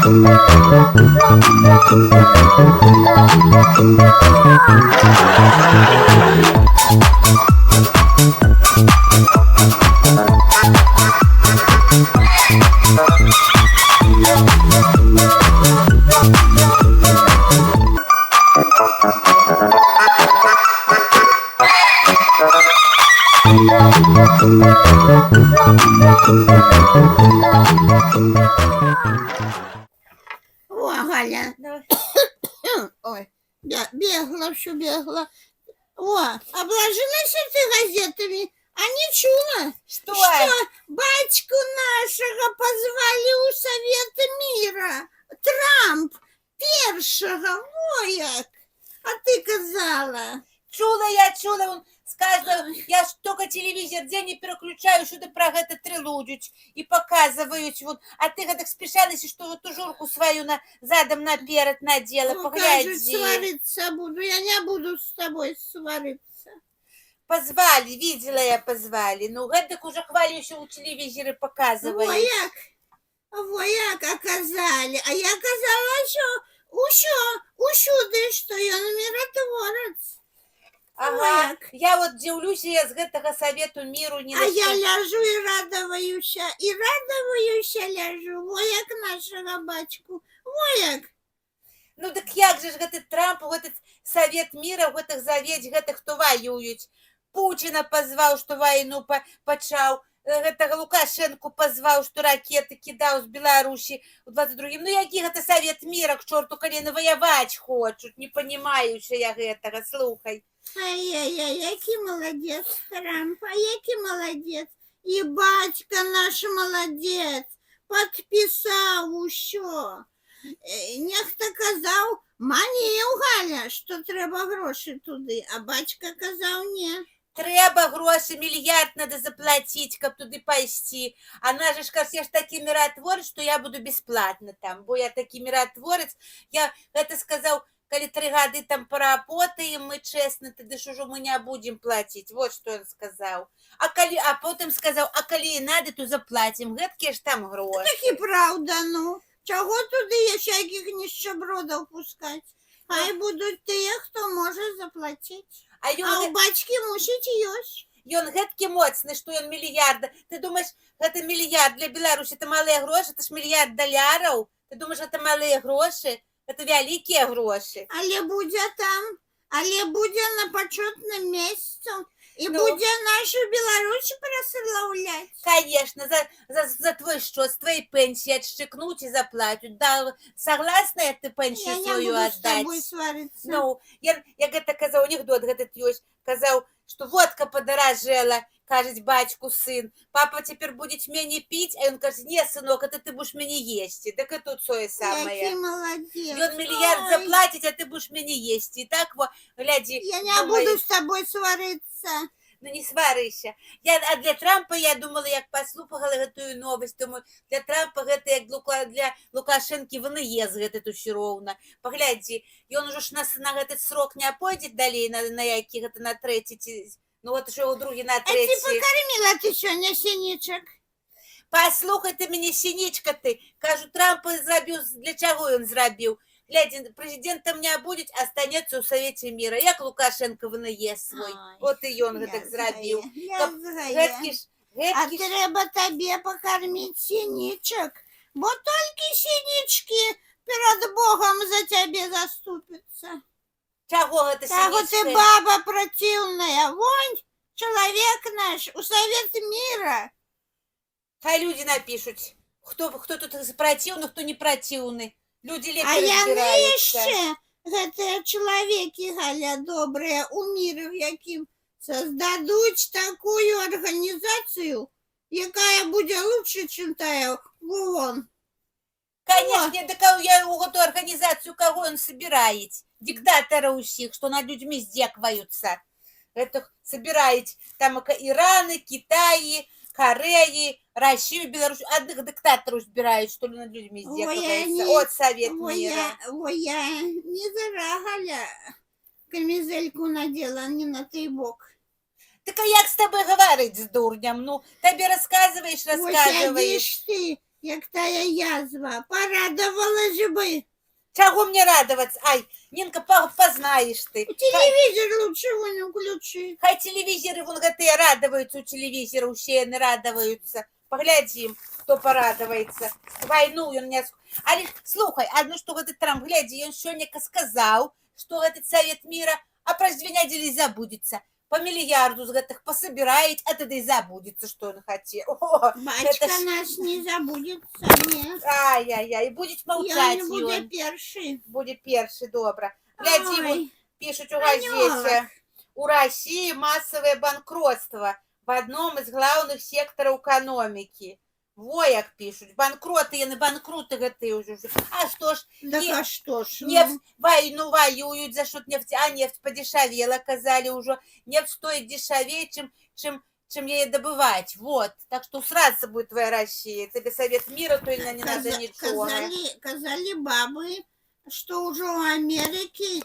О, Галя, Давай. ой, бегла, все бегла. О, обложилась ты газетами, а не чула, Что? что батьку нашего позвали у Совета мира. Трамп першого, во як. А ты казала. Чула, он сказал, я ж только телевизор день не переключаю, что ты про это трилудить и показывают, вот, а ты так спешалась, что вот ту журку свою задом наперед надела, О, погляди. кажуть, свариться буду, я не буду с тобой свариться. Позвали, видела я, позвали. Ну, это уже хвалю еще у телевизора показывают. Во як оказали. А я казала, що усюди, що ён миротворець. Ага, як. я вот дивлюсь, я з гэтага Совету миру не А я ляжу и радоваюся ляжу. Во як нашего бачку. Во як. Ну, так як же ж гэты Трамп, гэты Совет мира, гэтых завець, гэтых, хто воююць. Путина позвал, что войну почал. Гэтага Лукашенко позвал, что ракеты кидал с Беларуси в 22-м. Ну, які гэта Совет мира, к черту, коли не воевать хочут. Не понимаю, что я гэтага, слухай. Ай-яй-яй, який молодец, Трамп, а який молодец. И батька наш молодец. Подписал усё. Нехта казав, манів, Галя, що треба гроші туди, а батька казав, ні. Трэба гроши, мільярд надо заплатить, каб туды пайсці. Она же кажа, я ж такі миротворец, что я буду бесплатно там, бо я такі миротворец. Я гэта сказаў, калі 3 гады там поработаем, мы честно, тады ж ужо мы не будем платить. Вот что он сказал. А потом сказал, а калі надо, то заплатим. Гэткія ж там гроши. Так і правда, ну. Чого туди всяких нищебродов пускать? Хай будуть ті, хто може заплатити. А у батьки мусить ёсць. Ён гэткі моцны, што ён мільярда. Ты думаешь, гэта мільярд для Беларусі, это малыя грошы, это ж мільярд даляраў. Ты думаешь, это малыя грошы? Это вялікія грошы. Але будзе на пачётным месцы. И будзе нашу Беларусь прославлять. Конечно, за твой счет, с твоей пенсии отщикнуть и заплатят. Да, согласна ты пенсию свою отдать? Я не буду с тобой свариться. Ну, я гэта казаў, анекдот этот ёсць. Казаў, что водка подорожала, кажет батьку сын. Папа теперь будет менее пить, а он кажет, не, сынок, это ты будешь менее есть. Так и тут то самое. Який молодец. Он миллиард заплатить, а ты будешь менее есть. И так вот, гляди. Я не буду с тобой свариться. Ну не сварыся. А для Трампа, я думала, як паслухала гэтую новость, думаю, для Трампа гэта як для Лукашэнкі ВНС гэта ўсё роўна. Паглядзі, ён ужо ж на гэты срок не пойдзе далей, на які гэта на трэці, ну вот уже у другі на трэці. А ты покормила ты сёння сінічак? Паслухай ты мяне, сінічка ты. Кажу, Трамп зрабіў, для чаго ён зрабіў? Глядя, президентом не будет, останется в Совете мира. Як Лукашенко ВНС свой. Вот и он гэтак зрабіў. А трэба табе покормить сінічак, бо толькі сінічки перед Богом за тебе заступятся. Чаго гэта сінічка? Чаго ты баба противная? Вонь, человек наш у Совет мира. Хай люди напишут, кто тут противный, кто не противный. Люди лепей разбираются. А яны разбираются. Гэтыя чалавекі, Галя, добрыя, у міры, в якім создадуть такую организацию, якая будзе лучше, чем тая в ООН. Конечно, так я у эту организацию кого он собирает? Диктатора усіх, что над людьми здекваются. Это собирает там Ираны, Китаи, Кореи, Россию, Беларусь. Одних диктаторов збирають, что ли, над людьми здекваются. От Совет мира. Ой, я не зара, Галя, камизельку надела, не на той бок. Так а як с тобой говорить с дурнем? Ну, тебе рассказываешь. Ой, сядешь ты, як тая язва. Порадовала же бы. Чего мне радоваться? Ай, Нинка, познаешь ты. Телевизор лучше вон включи. Хай телевизоры вон гэтыя радуются, у телевизора усе яны радуются. Поглядим, кто порадуется. Войну он не... Але, слухай, одно, что этот Трамп, гляди, он сегодня сказал, что этот Совет мира, а праз 2 недели забудется. По миллиарду с гэтых пособирает, а тогда и забудется, что он хотел. О, Бачка это ж- наш не забудется, нет. Ай-яй-яй, будет молчать Ён буде он. перший. Будет перший, добро. Гляди, вот Ой, пишут у газете. У России массовое банкротство в одном из главных секторов экономики. Во як пишут. Банкроты, яны банкруты гэтыя уже. А что ж, да не- а что ж, нефть, войну воюют за счет нефти, а нефть подешевела, казали уже. Нефть стоит дешевее, чем ей добывать. Вот. Так что сразу будет твоя Россия. Тебе Совет мира, то или не надо ничего. казали бабы, что уже у Америки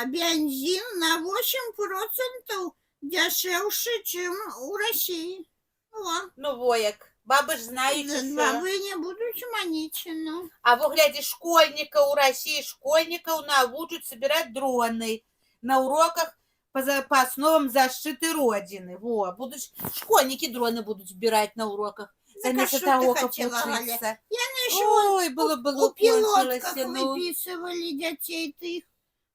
бензин на 8% дешевше, чем у России. О, Ну, вояк. Бабы ж знают, что... бабы не будут манить, ну. А во гляди школьников у России, школьников научат собирать дроны на уроках по основам защиты Родины. Во, будут школьники дроны будут сбирать на уроках. Так а Заместо что того, ты как хотела, Галя? учиться. Еще Ой, было у пилотках кончилось, ну. выписывали детей тых.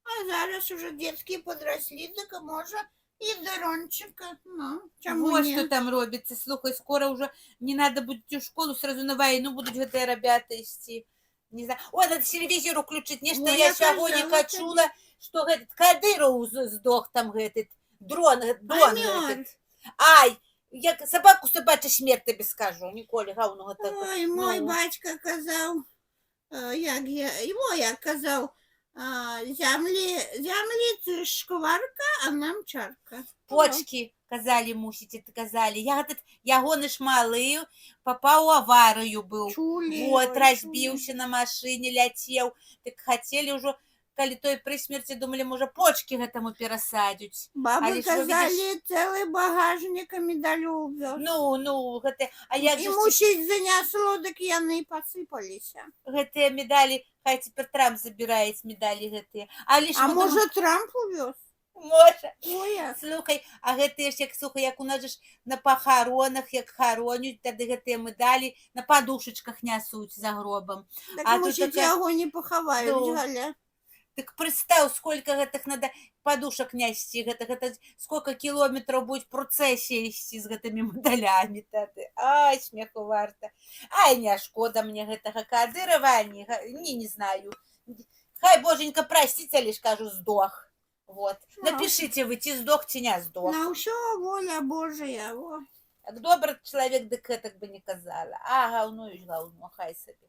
А зараз уже детские подросли, так можно и дрончика. Ну, чему Вот нет? что там робится. Слухай, скоро уже не надо будет идти в школу, сразу на войну будут гэтыя ребята идти. Не знаю. Ой, надо телевизор включить. Нешта Ой, я я сегодня казала чула, что этот Кадыров сдох там, этот дрон Помер. этот. Ай, я собаку собачья смерть тебе скажу. Ніколи гавно гэта. Ой, мой ну. батька казав, його я казав, землі це шкварка, а нам чарка. Почки, казали, мусите, казали. Я этот, ягоны ж малы, попал у аварию был. Чулі. Вот, ой, разбился на машине, летел. Так хотели уже, коли той при смерти, думали, може, почки гэтаму перасадить. Баби Але ж ви казали, цілий багажник медалю вез. Ну, гэта, а як І же мусить занесло, так яны посыпаліся. гэтыя медали, хай теперь Трамп забирает медали гэтыя. А лишь А може Трамп увез? Можа. Ой, а Слухай, а гэтыя ж, як, слухай, як у нас же ж на пахаронах, як харонюць, тады гэтыя медалі на подушечках нясуць за гробом. так А тут мусить така- яго не поховають, Ну. Галя. Так представь, сколько гэтых надо подушек нести, гэта сколько километров будет процессия ісці з гэтымі медалями тады. Ай, смеху варта. Ай, не шкода мне гэтага Кадырова, не знаю. Хай, боженька, простите, лишь кажу, сдох. Вот. Ну. Напишите вы, ці сдох, ці не сдох. На ўсё воля Божия. Во. Так добрый человек, дык гэтак бы не казала. А, гаўно і гаўно, хай сабе.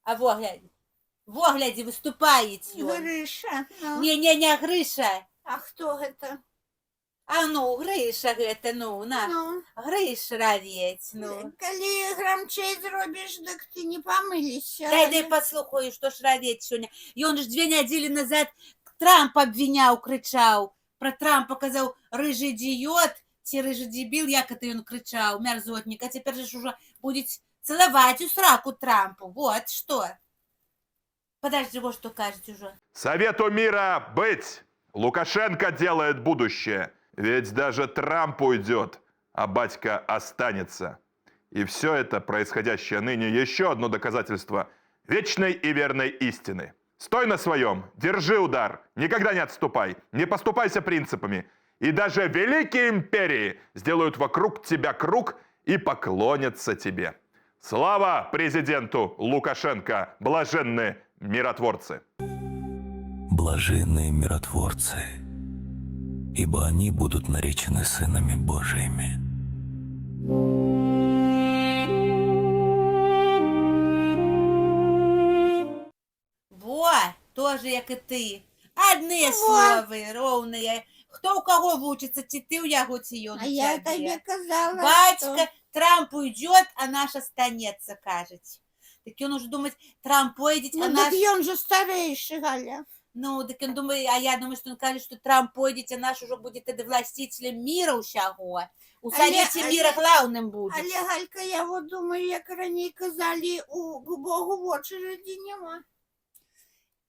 А во, глядзі, выступаець ён. Грыша. Ну. Не, Грыша. А хто гэта? А ну, Грыша гэта, ну, на. Ну, Грыш равець, ну. калі грамчэй зробіш, дык ты не памылішся. Дай паслухаю, што ж равець сёння. Ён ж 2 недели назад Трамп обвиняў, крычаў. Про Трампа казаў рыжы идиот, ці рыжы дебіл, як это ён крычаў, мярзотнік. А цяпер же ж уже будзе целовать у сраку Трампу. Вот что. Подожди, вот что кажет уже. Совету мира быть! Лукашенко делает будущее. Ведь даже Трамп уйдет, а батька останется. И все это, происходящее ныне, еще одно доказательство вечной и верной истины. Стой на своем, держи удар, никогда не отступай, не поступайся принципами. И даже великие империи сделают вокруг тебя круг и поклонятся тебе. Слава президенту Лукашенко, блаженные миротворцы! Блаженные миротворцы, ибо они будут наречены сынами Божиими. Во, тоже як і ты. Одни словы, ровные. Хто у кого вучится, ці ти у яго, ці ён у А я тебе. тебе казала, Батька, Трамп уйдет, а наш останется, кажет. Так он уже думает, Трамп пойдет, ну а так наш... ён же старейший, Галя. Ну, так он думает, а я думаю, что он кажет, что Трамп пойдет, а наш уже будет это властителем мира усяго. У Совете мира главным будет. Але, Галька, я вот думаю, як раней казали, у Богу в очереди нема.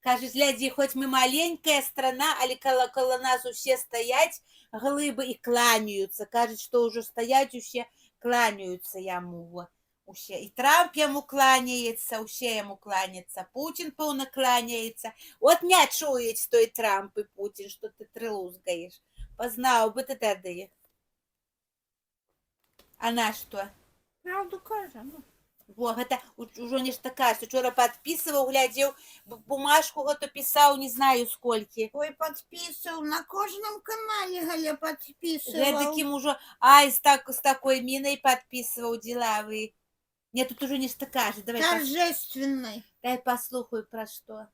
Кажуть, гляди, хоть мы маленькая страна, але коло нас усе стоять глыбы и кланяются. Кажуть, что уже стоять усе кланяются яму. Усе. И Трамп ему кланяется, усе ему кланяется. Путин полно кланяется. Вот не чует той Трамп и Путин, что ты трылузгаешь. Познал бы ты тады. А на что? Правду кажа, ну. Во, гэта ўжо нешта кажа. Учора падпісываў, глядзеў бумажку, гэта пісаў, не знаю сколькі. Ой, подписывал, на кожном канале Галя Гэта подписывал. таким ужо, ай, с такой миной подписываў делавы. Не, тут уже нешта кажа. Торжественной. Дай послухаю, про что.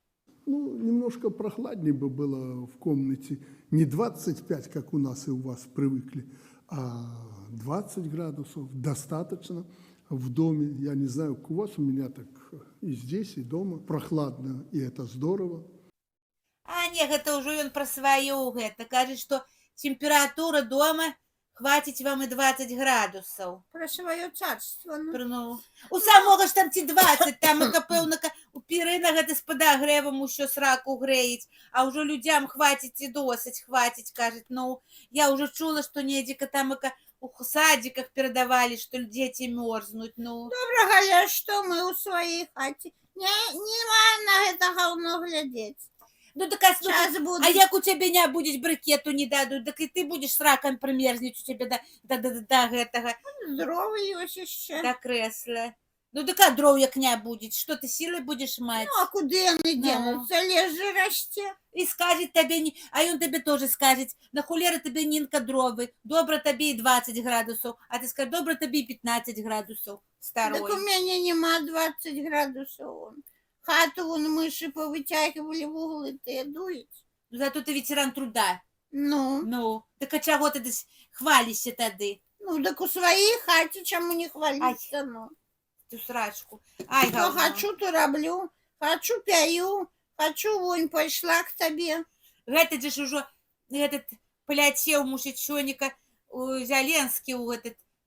Ну, немножко прохладнее бы было в комнате. Не 25, как у нас и у вас привыкли, а 20 градусов достаточно. В доме, я не знаю, как у вас, у меня так и здесь, и дома прохладно, и это здорово. А, не, гэта ўжо ён пра сваё гэта. Кажа, што температура дома хватить вам и 20 градусов. Про свое царство. Ну. Ну, у самого ж там ці 20, там і пэўна у пірына гэта з падагрэвам усё сраку грэіць, а ўжо людзям хватить і досыць, хватить, кажет. Ну, я уже чула, што недзека там у садиках передавали, что дети мерзнут. Ну. Добре, Галя, что мы у своей хате? Нема на это говно глядеть. Ну, так, Сейчас буду. а як у тебя не будет брикету не дадут, так и ты будешь с раком примерзнуть у тебя до гэтага. Здоровый еще. До кресла. Ну, так а дров як не будет, что ты силой будешь мать? Ну, а куда они денутся? Лес же расте. И скажет тебе, а он тебе тоже скажет, на хулера тебе Нинка дровы, добро тебе и 20 градусов, а ты скажешь, добро тебе и 15 градусов старой. Так у меня нема 20 градусов. Хату вон мыши повытягивали в углы, ты дует. Зато ты ветеран труда. Ну, Ну, так а чего ты хвалишься тады? ну, так у своей хате, чему не хвалиться, ну. Ту срачку. Ай, Что хочу, то роблю, хочу, пяю, хочу, вонь пошла к тебе. Гэта же ж ужо, этот, поляцеў мужичоника у Зеленскі,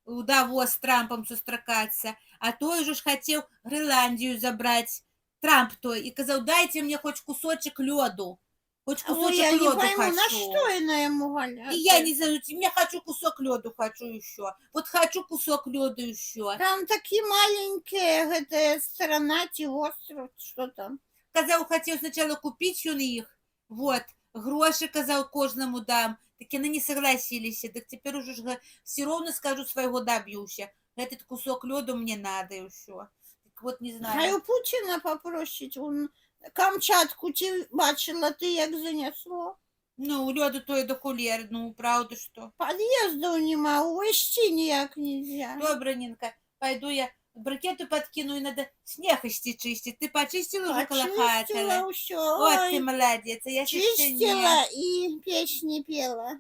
у Давос с Трампом сустракацца, а той уже ж хотел Гренландию забрать, Трамп той, и казал, дайте мне хоть кусочек лёду. Хоть Ой, кусочек я не лёду пойму, хочу. на что я ему Галя? И я не знаю, я хочу кусок лёду, хочу еще. Вот хочу кусок лёду еще. Там такие маленькие, это страна, остров, что там. Казал, хотел сначала купить он их, вот, гроши, казал, кожному дам. Так они не согласились, так теперь уже все равно скажу, своего добьюся. Этот кусок лёду мне надо еще. Так вот, не А знаю. у Путина попросить, он Камчатку ти бачила, ти як занесло. Ну, лёду то и до кулер, ну, правда, что. Подъезда нема, увезти ніяк нельзя. Добро, Нинка, пойду я брикету подкину, и надо снег еще чистить. Ты почистила уже коло хаты? Почистила все. Вот ты молодец, а я Чистила и песни пела.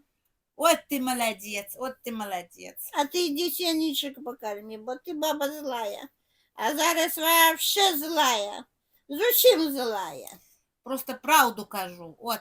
Вот ты молодец, вот ты молодец. А ты детеничек покорми, бо ти баба злая. А зараз вообще злая. Зачем злая? Просто правду кажу, вот.